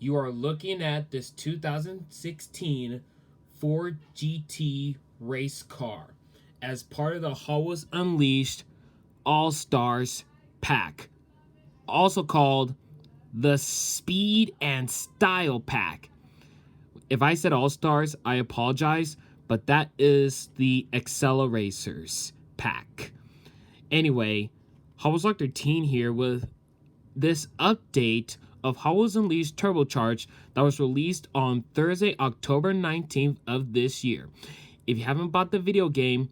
You are looking at this 2016 Ford GT race car as part of the Hot Wheels Unleashed All-Stars pack, also called the Speed and Style pack. If I said All-Stars, I apologize, but that is the Acceleracers pack. Anyway, Hot Wheels Lock 13 here with this update of Hot Wheels Unleashed Turbocharged that was released on Thursday, October 19th of this year. If you haven't bought the video game,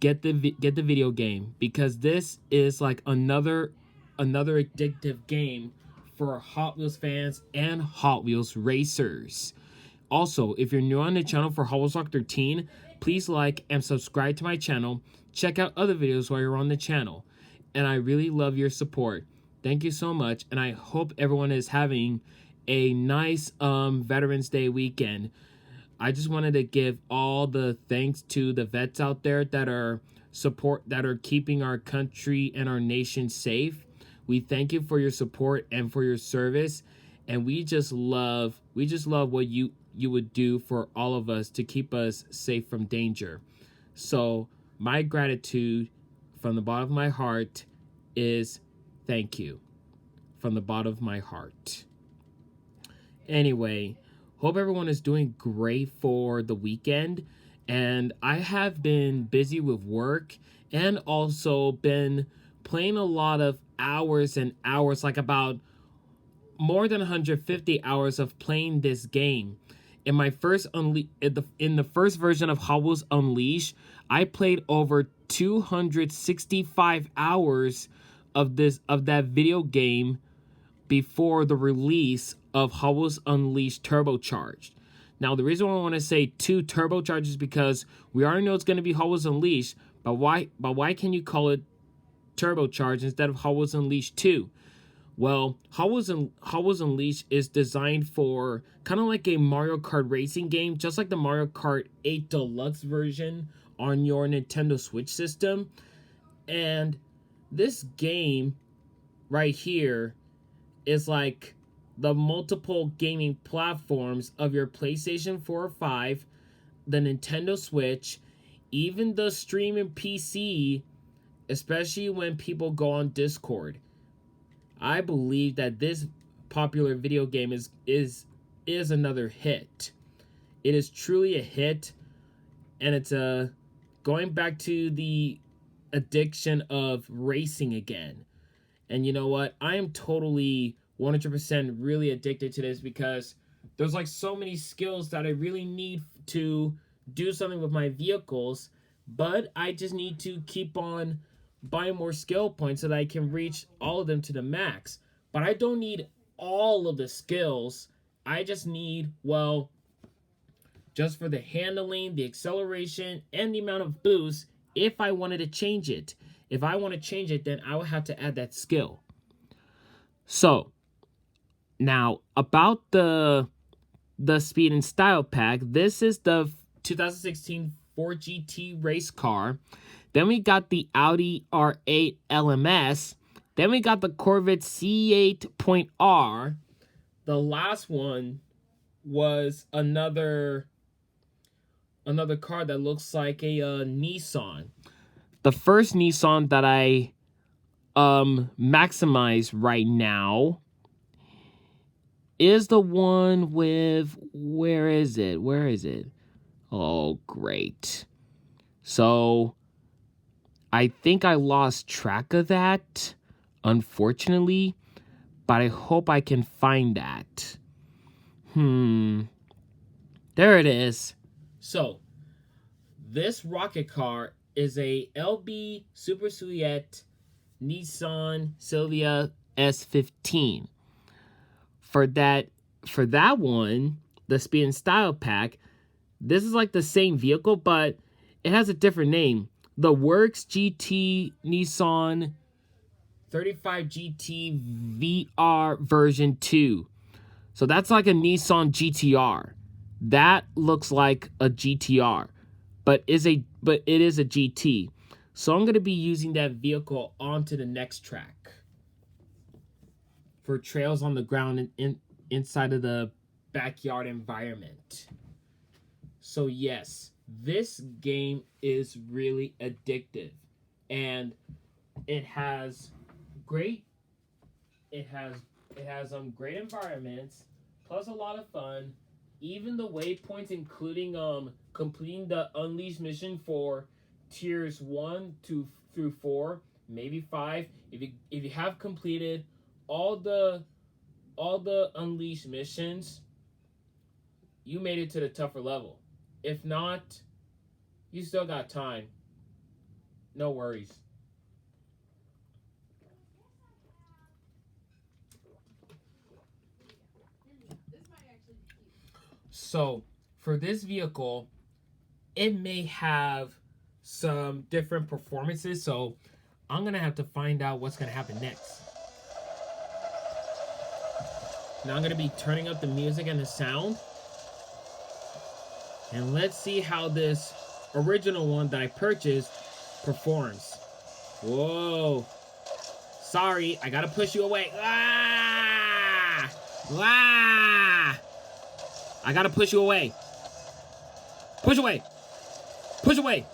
get the video game, because this is like another addictive game for Hot Wheels fans and Hot Wheels racers. Also, if you're new on the channel for Hot Wheels Lock 13, please like and subscribe to my channel. Check out other videos while you're on the channel. And I really love your support. Thank you so much, and I hope everyone is having a nice Veterans Day weekend. I just wanted to give all the thanks to the vets out there that are keeping our country and our nation safe. We thank you for your support and for your service, and we just love what you would do for all of us to keep us safe from danger. So my gratitude from the bottom of my heart is thank you from the bottom of my heart. Anyway, hope everyone is doing great for the weekend. And I have been busy with work and also been playing a lot of hours and hours, like about more than 150 hours of playing this game. In my first in the first version of Hot Wheels Unleashed, I played over 265 hours of that video game before the release of Hot Wheels Unleashed Turbocharged. Now, the reason why I want to say 2 Turbocharged is because we already know it's going to be Hot Wheels Unleashed, but why can you call it Turbocharged instead of Hot Wheels Unleashed 2? Well, Hot Wheels Unleashed is designed for kind of like a Mario Kart racing game, just like the Mario Kart 8 Deluxe version on your Nintendo Switch system. And this game right here is like the multiple gaming platforms of your PlayStation 4 or 5, the Nintendo Switch, even the streaming PC, especially when people go on Discord. I believe that this popular video game is another hit. It is truly a hit, and it's going back to the addiction of racing again. And you know what? I am totally 100% really addicted to this because there's like so many skills that I really need to do something with my vehicles, but I just need to keep on buying more skill points so that I can reach all of them to the max. But I don't need all of the skills. I just need, well, just for the handling, the acceleration, and the amount of boost if I wanted to change it. If I want to change it, then I would have to add that skill. So, now about the Speed and Style pack, this is the 2016 Ford GT race car. Then we got the Audi R8 LMS. Then we got the Corvette C8.R. The last one was another car that looks like a Nissan. The first Nissan that I maximize right now is the one with, where is it? Oh, great. So I think I lost track of that, unfortunately, but I hope I can find that. There it is. So this rocket car is a LB Super Silhouette Nissan Silvia S15. For that one, the Speed and Style pack, this is like the same vehicle, but it has a different name. The Works GT Nissan 35 GT VR version 2. So that's like a Nissan GTR. That looks like a GTR, but it is a GT. So I'm going to be using that vehicle onto the next track for trails on the ground inside of the backyard environment. So yes, this game is really addictive, and it has great great environments, plus a lot of fun. Even the waypoints, including completing the Unleashed mission for tiers 1 through 4, maybe 5. If you have completed all the Unleashed missions, you made it to the tougher level. If not, you still got time. No worries. So, for this vehicle, it may have some different performances, so I'm going to have to find out what's going to happen next. Now I'm going to be turning up the music and the sound. And let's see how this original one that I purchased performs. Whoa. Sorry, I got to push you away. Ah! Ah! I got to push you away. Push away. Push away.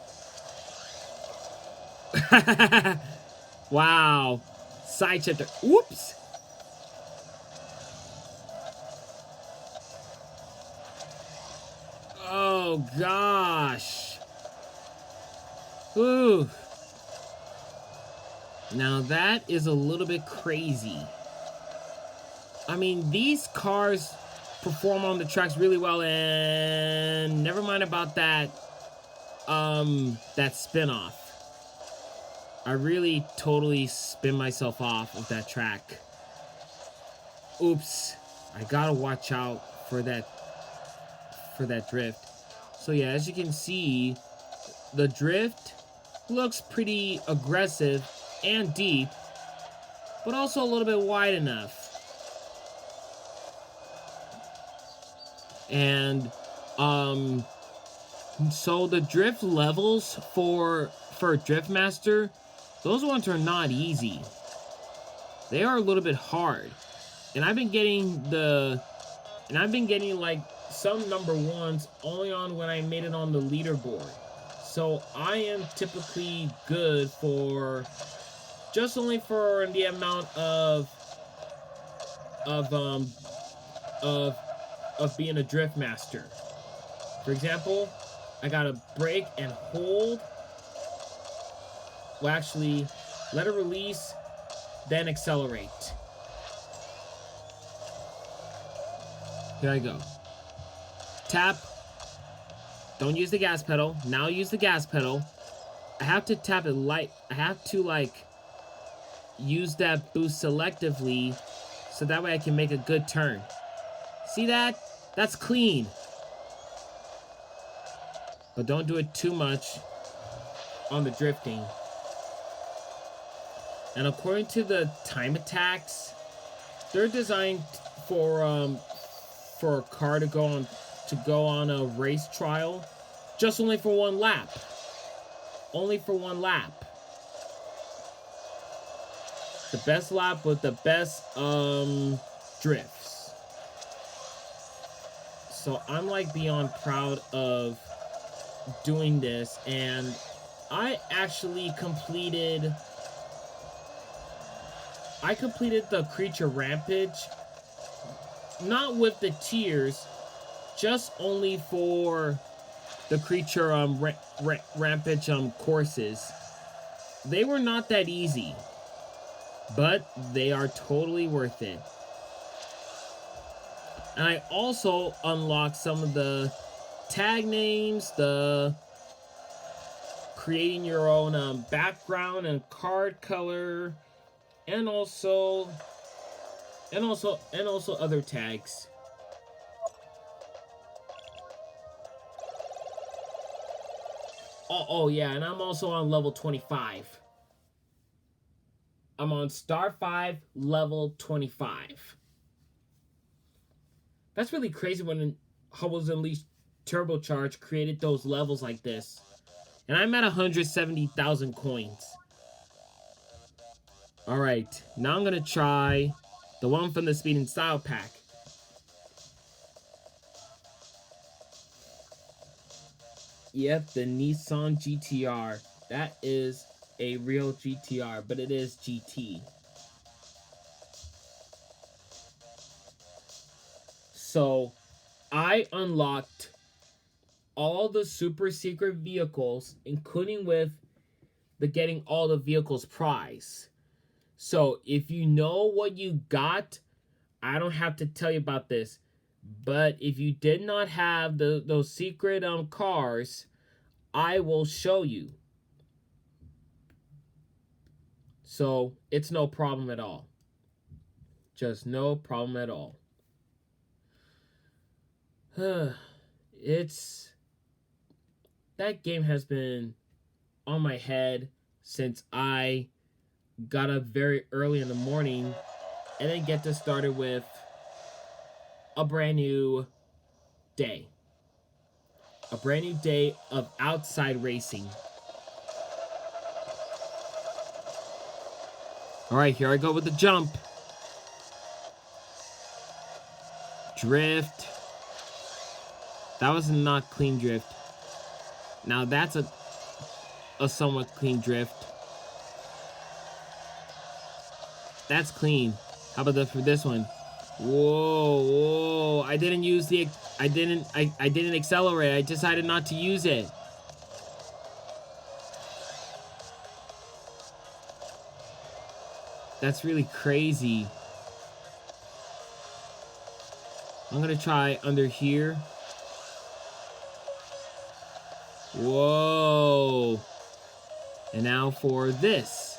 Wow. Side shifter. Whoops. Oh, gosh. Ooh. Now, that is a little bit crazy. I mean, these cars perform on the tracks really well, and never mind about that spin-off. I really totally spin myself off of that track. Oops. I gotta watch out for that drift. So yeah, as you can see, the drift looks pretty aggressive and deep, but also a little bit wide enough. And so the drift levels for Drift Master, those ones are not easy. They are a little bit hard. And I've been getting like some number ones only on when I made it on the leaderboard. So I am typically good for just only for the amount of being a drift master. For example, I gotta brake and hold. Well, actually, let it release, then accelerate. Here I go. Tap. Don't use the gas pedal. Now use the gas pedal. I have to tap it light. I have to like use that boost selectively so that way I can make a good turn. See that? That's clean. But don't do it too much on the drifting. And according to the time attacks, they're designed for a car to go on a race trial, just only for one lap. Only for one lap. The best lap with the best drifts. So I'm like beyond proud of doing this, and I actually completed the creature Rampage, not with the tiers, just only for the creature Rampage courses. They were not that easy, but they are totally worth it. And I also unlocked some of the tag names, the creating your own background and card color, and also other tags. Oh yeah, and I'm also on level 25. I'm on Star 5, level 25. That's really crazy when Hubbles Unleashed Turbocharged created those levels like this. And I'm at 170,000 coins. Alright, now I'm going to try the one from the Speed and Style pack. Yep, the Nissan GTR. That is a real GTR, but it is GT. So I unlocked all the super secret vehicles, including with the getting all the vehicles prize. So if you know what you got, I don't have to tell you about this. But if you did not have those secret cars, I will show you. So it's no problem at all. Just no problem at all. It's that game has been on my head since I got up very early in the morning and then get to started with a brand new day. A brand new day of outside racing. Alright, here I go with the jump. Drift. That was not clean drift. Now that's a somewhat clean drift. That's clean. How about for this one? Whoa, whoa. I didn't use the... I didn't accelerate. I decided not to use it. That's really crazy. I'm gonna try under here. Whoa. And now for this.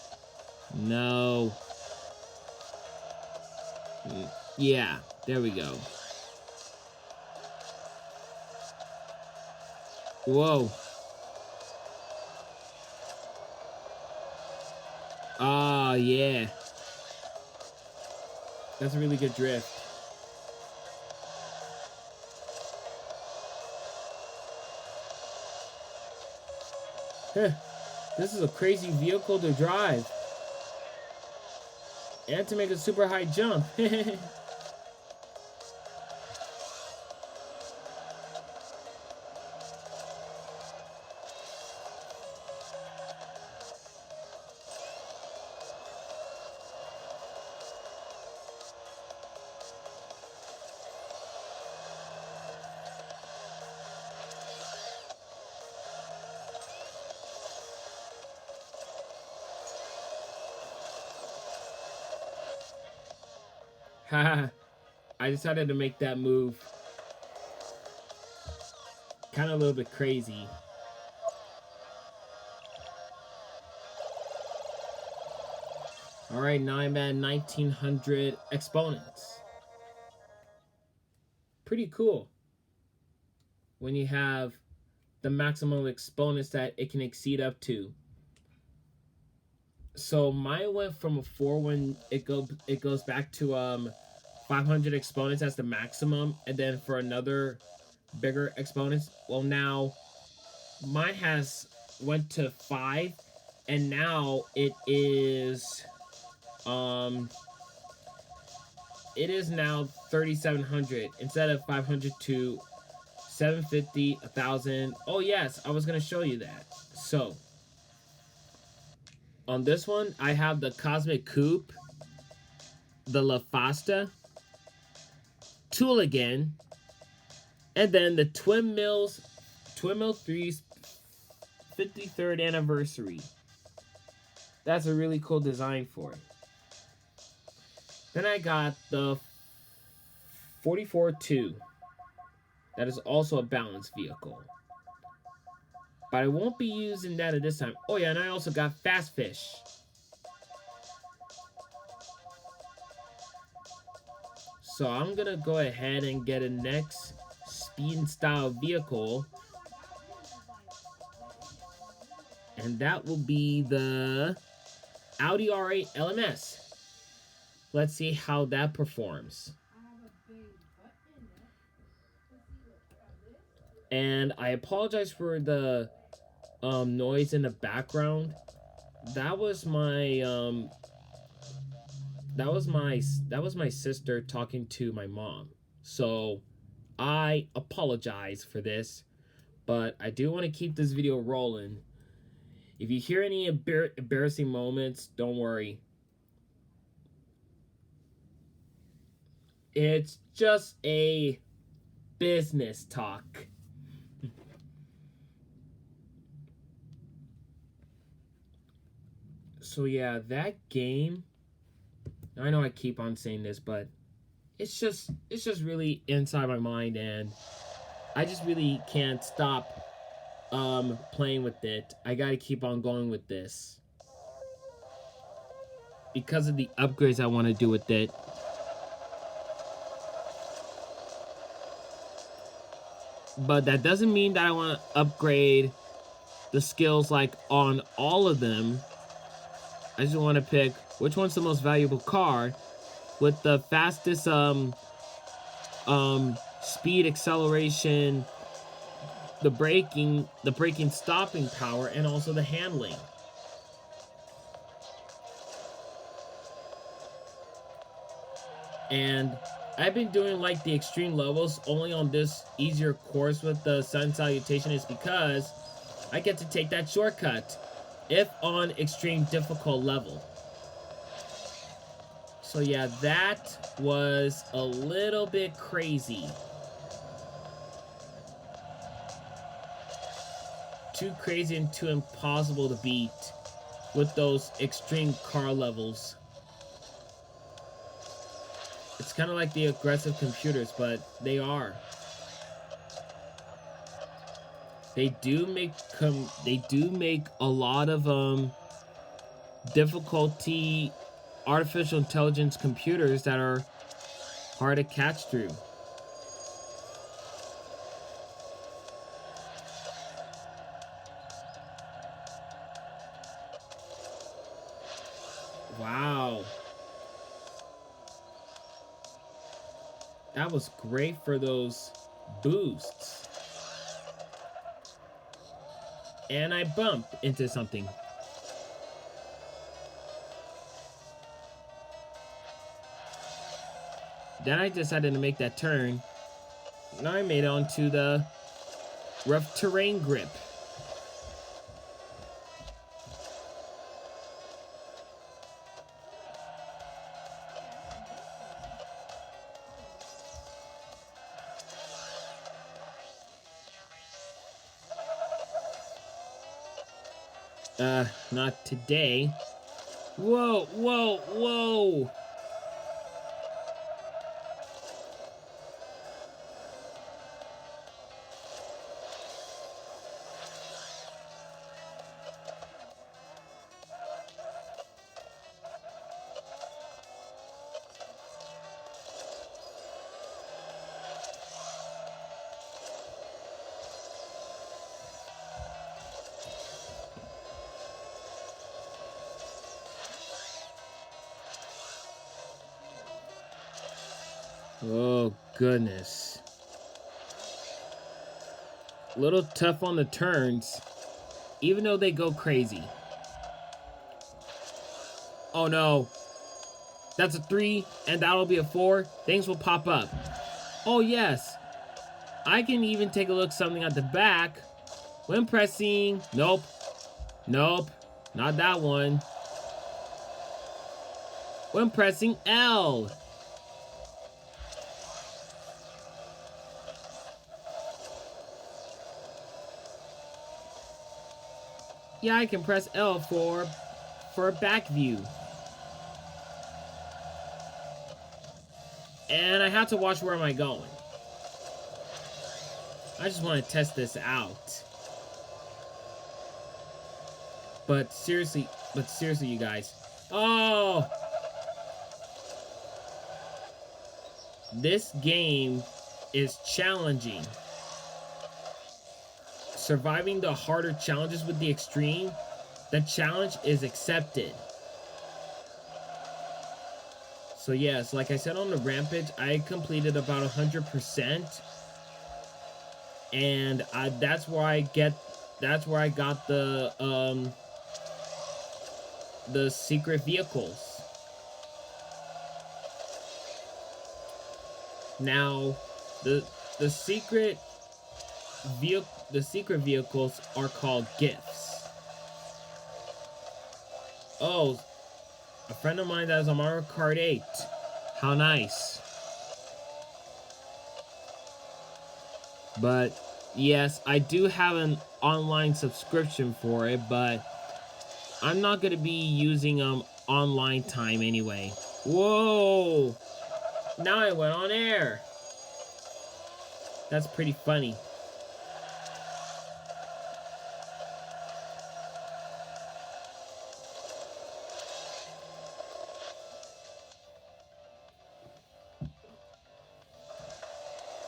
No. Yeah, there we go. Whoa. Oh, yeah. That's a really good drift. This is a crazy vehicle to drive. And to make a super high jump. Haha. I decided to make that move. Kind of a little bit crazy. Alright, now I'm at 1900 exponents. Pretty cool. When you have the maximum exponents that it can exceed up to. So mine went from a 4 when it goes back to 500 exponents as the maximum, and then for another bigger exponents. Well, now mine has went to 5, and now it is now 3700 instead of 500 to 750, 1000. Oh yes, I was gonna show you that. So on this one, I have the Cosmic Coupe, the La Fasta, Tool again, and then the Twin Mill 3's 53rd anniversary. That's a really cool design for it. Then I got the 44-2. That is also a balanced vehicle. But I won't be using that at this time. Oh yeah, and I also got Fast Fish. So I'm gonna go ahead and get a next speed and style vehicle. And that will be the Audi R8 LMS. Let's see how that performs. And I apologize for the noise in the background. That was my sister talking to my mom. So I apologize for this, but I do want to keep this video rolling. If you hear any embarrassing moments, don't worry. It's just a business talk. So yeah, that game, I know I keep on saying this, but it's just really inside my mind, and I just really can't stop playing with it. I gotta keep on going with this because of the upgrades I want to do with it. But that doesn't mean that I want to upgrade the skills like on all of them. I just want to pick which one's the most valuable car with the fastest speed, acceleration, the braking stopping power, and also the handling. And I've been doing like the extreme levels only on this easier course with the sun salutation is because I get to take that shortcut if on extreme difficult level. So yeah, that was a little bit crazy. Too crazy and too impossible to beat with those extreme car levels. It's kind of like the aggressive computers, but they are. They do make a lot of difficulty artificial intelligence computers that are hard to catch through. Wow. That was great for those boosts. And I bumped into something. Then I decided to make that turn. Now I made it onto the rough terrain grip. Not today. Whoa, whoa, whoa! Oh, goodness. A little tough on the turns, even though they go crazy. Oh no. That's a 3, and that'll be a 4. Things will pop up. Oh yes. I can even take a look something at the back when pressing. Nope. Nope. Not that one. When pressing L. Yeah, I can press L for a back view. And I have to watch where am I going. I just want to test this out. But seriously, you guys. Oh! This game is challenging. Surviving the harder challenges with the extreme, the challenge is accepted. So yes, like I said on the Rampage, I completed about 100%. And that's where I got the secret vehicles. Now, the secret the secret vehicles are called gifts. Oh, a friend of mine that has a Mario Kart 8. How nice. But yes, I do have an online subscription for it, but I'm not going to be using online time anyway. Whoa! Now I went on air. That's pretty funny.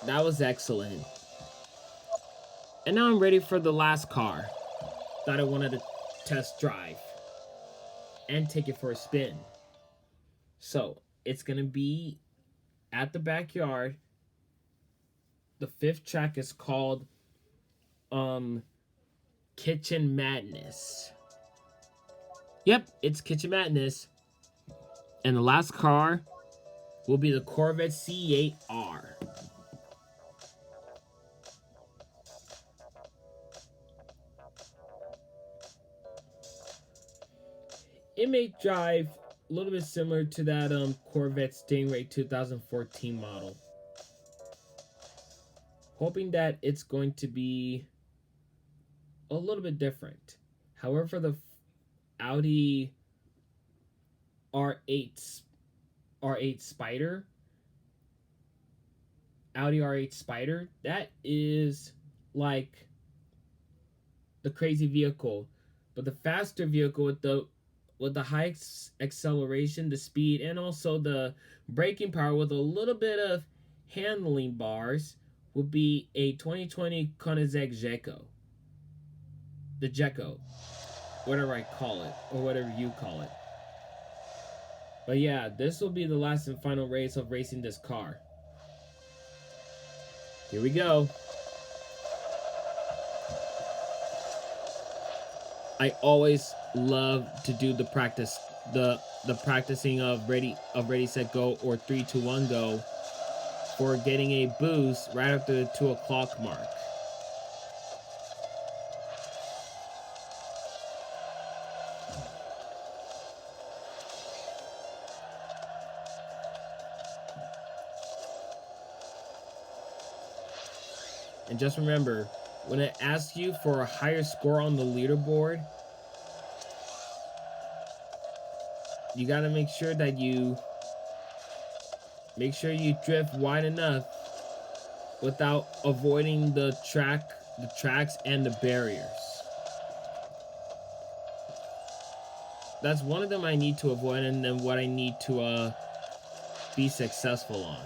That was excellent. And now I'm ready for the last car that I wanted to test drive and take it for a spin. So it's gonna be at the backyard. The 5th track is called Kitchen Madness. Yep, it's Kitchen Madness. And the last car will be the Corvette C8R. It may drive a little bit similar to that Corvette Stingray 2014 model. Hoping that it's going to be a little bit different. However, for the Audi R8 Spider, Audi R8 Spider, that is like the crazy vehicle, but the faster vehicle with the high acceleration, the speed, and also the braking power with a little bit of handling bars would be a 2020 Koenigsegg Gecko. The Gecko, whatever I call it, or whatever you call it. But yeah, this will be the last and final race of racing this car. Here we go. I always love to do the practice, the practicing of ready, set, go, or 3, 2, 1, go, for getting a boost right after the 2 o'clock mark. And just remember, when it asks you for a higher score on the leaderboard, you gotta make sure that you drift wide enough without avoiding the tracks and the barriers. That's one of them I need to avoid, and then what I need to be successful on.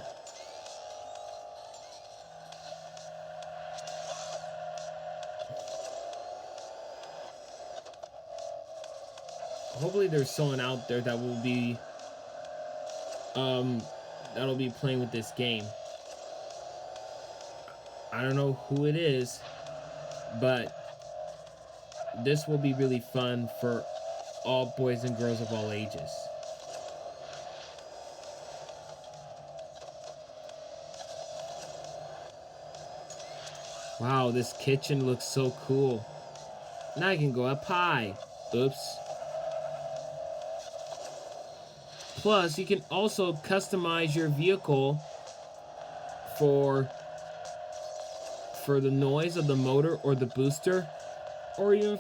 Hopefully there's someone out there that will be that'll be playing with this game. I don't know who it is, but this will be really fun for all boys and girls of all ages. Wow, this kitchen looks so cool. Now I can go up high. Oops. Plus, you can also customize your vehicle for the noise of the motor or the booster, or even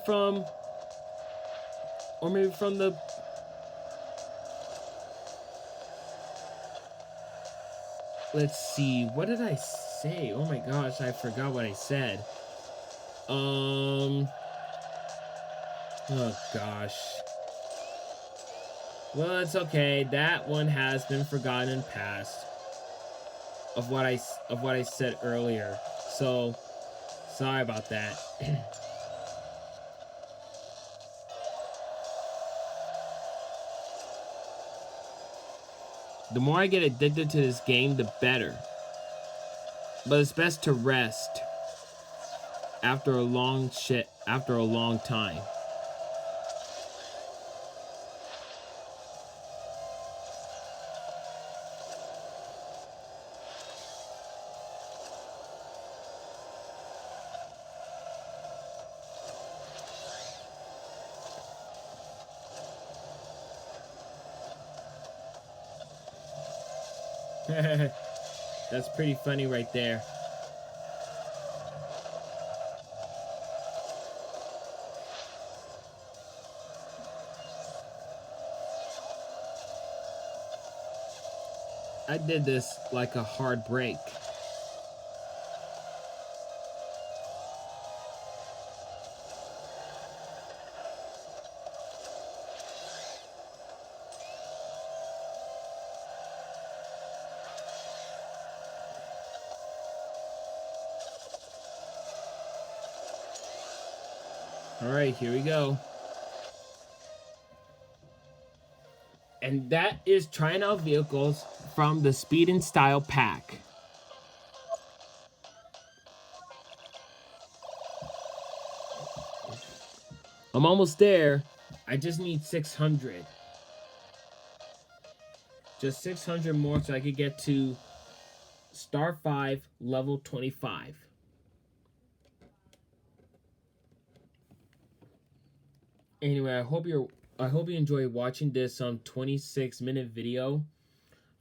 maybe from the let's see, what did I say? Oh my gosh, I forgot what I said. Oh gosh. Well, it's okay. That one has been forgotten and passed of what I said earlier. So, sorry about that. The more I get addicted to this game, the better. But it's best to rest after a long time. That's pretty funny right there. I did this like a hard break. Alright, here we go. And that is trying out vehicles from the Speed and Style pack. I'm almost there. I just need 600. Just 600 more so I could get to Star 5 level 25. Anyway, I hope you enjoyed watching this 26-minute video.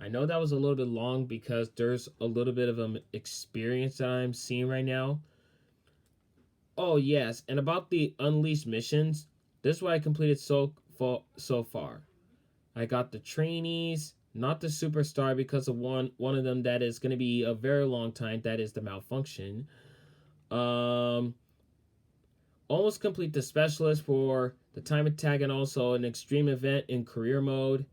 I know that was a little bit long because there's a little bit of an experience that I'm seeing right now. Oh yes, and about the Unleashed missions, this is what I completed so far. I got the trainees, not the superstar because of one of them that is going to be a very long time. That is the malfunction. Almost complete the specialist for the time attack and also an extreme event in career mode.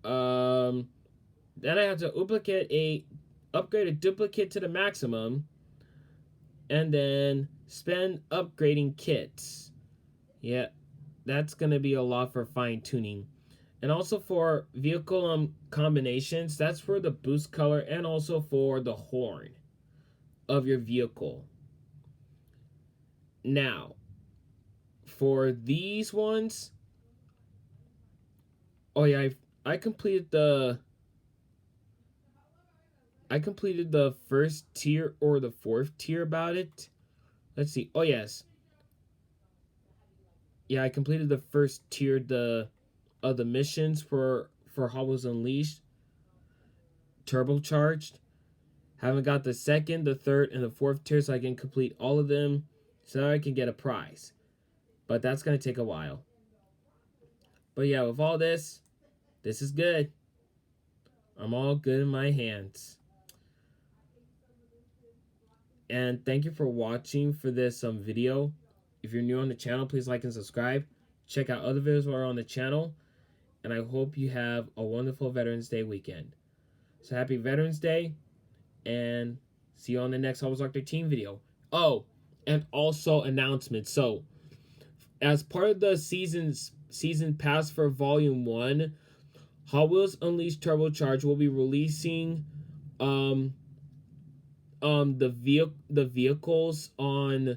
Then I have to upgrade a duplicate to the maximum, and then spend upgrading kits. Yeah, that's gonna be a lot for fine tuning, and also for vehicle combinations. That's for the boost color and also for the horn of your vehicle. Now, for these ones, oh yeah, I completed the first tier or the fourth tier about it. Let's see. Oh yes, yeah, I completed the first tier of the missions for Hot Wheels Unleashed, Turbocharged. Haven't got the second, the third, and the fourth tier, so I can complete all of them, so I can get a prize. But that's gonna take a while. But yeah, with all this is good. I'm all good in my hands. And thank you for watching for this video. If you're new on the channel, please like and subscribe. Check out other videos that are on the channel. And I hope you have a wonderful Veterans Day weekend. So happy Veterans Day. And see you on the next Hot Wheels 13 video. Oh, and also announcements. So, as part of the season pass for Volume 1, Hot Wheels Unleashed Turbocharged will be releasing the vehicles on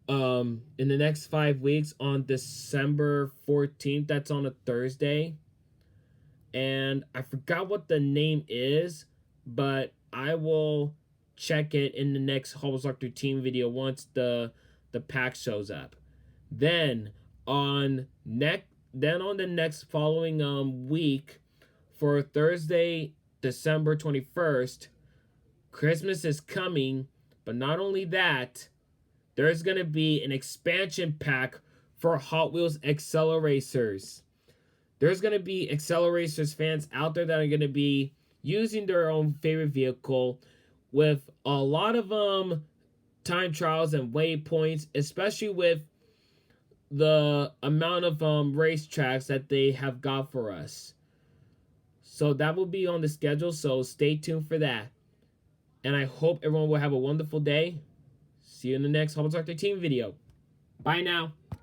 in the next 5 weeks on December 14th. That's on a Thursday. And I forgot what the name is, but I will check it in the next Hot Wheels 13 video once the pack shows up. Then on the next following week, for Thursday, December 21st, Christmas is coming. But not only that, there's going to be an expansion pack for Hot Wheels Acceleracers. There's going to be Acceleracers fans out there that are going to be using their own favorite vehicle with a lot of time trials and waypoints, especially with the amount of racetracks that they have got for us. So that will be on the schedule, so stay tuned for that. And I hope everyone will have a wonderful day. See you in the next Hot Wheels 13 video. Bye now.